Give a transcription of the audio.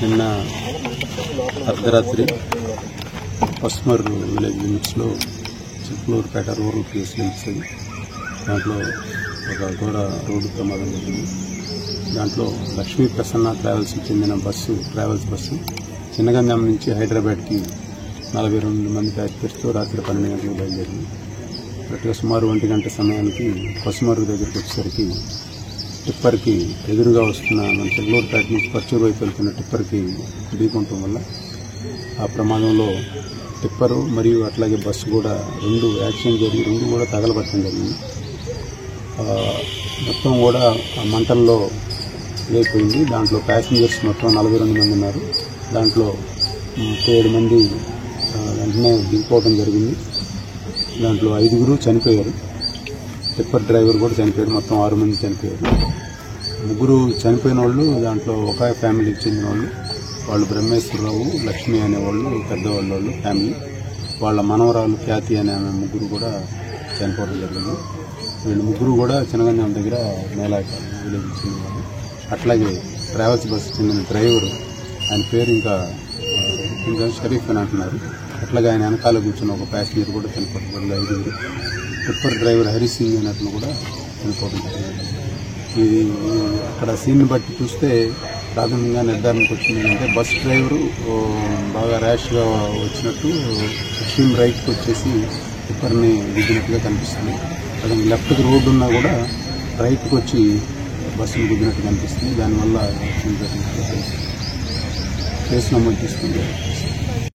నిన్న అర్ధరాత్రి పస్మర్ విలేజ్ లిమిట్స్లో చిక్లూరుపేట రూరల్ ప్లేస్లో ఇచ్చేది. దాంట్లో ఒక ఘోర రోడ్డు ప్రమాదం జరిగింది. దాంట్లో లక్ష్మీ ప్రసన్న ట్రావెల్స్కి చెందిన ట్రావెల్స్ బస్సు చిన్నగంజాం నుంచి హైదరాబాద్కి 42 మంది ప్యాసింజర్స్తో రాత్రి 12 గంటలకు బయలుదేరింది. కరెక్ట్గా సుమారు 1 గంట సమయానికి పసుమర్రు దగ్గరికి వచ్చేసరికి టిప్పర్కి ఎదురుగా వస్తున్న మన చిక్లూరుపేట నుంచి పర్చూరు వైపు వెళ్తున్న టిప్పర్కి ఢీకొనటం వల్ల ఆ ప్రమాదంలో టిప్పరు మరియు అట్లాగే బస్సు కూడా 2 యాక్సిడెంట్ జరిగి 2 కూడా తగలబట్టడం జరిగింది. మొత్తం కూడా ఆ మంటల్లో లేకపోయింది. దాంట్లో ప్యాసింజర్స్ మొత్తం 42 మంది ఉన్నారు. దాంట్లో 37 మంది వెంటనే దిగిపోవడం జరిగింది. దాంట్లో 5 చనిపోయారు. టిప్పర్ డ్రైవర్ కూడా చనిపోయారు. మొత్తం 6 మంది చనిపోయారు. 3 చనిపోయిన వాళ్ళు దాంట్లో ఒక ఫ్యామిలీకి చెందిన వాళ్ళు బ్రహ్మేశ్వరరావు, లక్ష్మి అనేవాళ్ళు పెద్దవాళ్ళు ఫ్యామిలీ. వాళ్ళ మనవరాలు ఖ్యాతి అనే ఆమె 3 కూడా చనిపోవడం జరిగింది. వీళ్ళు 3 కూడా చిన్నగంజాం దగ్గర మేలాక విలేజ్ చెందినవాళ్ళు. అట్లాగే ట్రావెల్స్ బస్సు చెందిన డ్రైవరు, ఆయన పేరు ఇంకా షరీఫ్ అని అంటున్నారు. అట్లాగే ఆయన వెనకాల కూర్చున్న ఒక ప్యాసింజర్ కూడా చనిపోవడం జరిగింది. 5. టిప్పర్ డ్రైవర్ హరిసింగ్ అనే అతను కూడా చనిపోవడం జరిగింది. ఇది అక్కడ సీన్ని బట్టి చూస్తే ప్రాథమికంగా నిర్ధారణకు వచ్చింది అంటే బస్ డ్రైవరు బాగా ర్యాష్గా వచ్చినట్టు ఎక్స్ట్రీమ్ రైట్కి వచ్చేసి టిప్పర్ని గుద్దినట్టుగా కనిపిస్తుంది. అదే లెఫ్ట్కి రోడ్డు ఉన్నా కూడా రైట్కి వచ్చి బస్సును గుద్దినట్టు కనిపిస్తుంది. దానివల్ల కేసు నమోదు చేసుకుంది.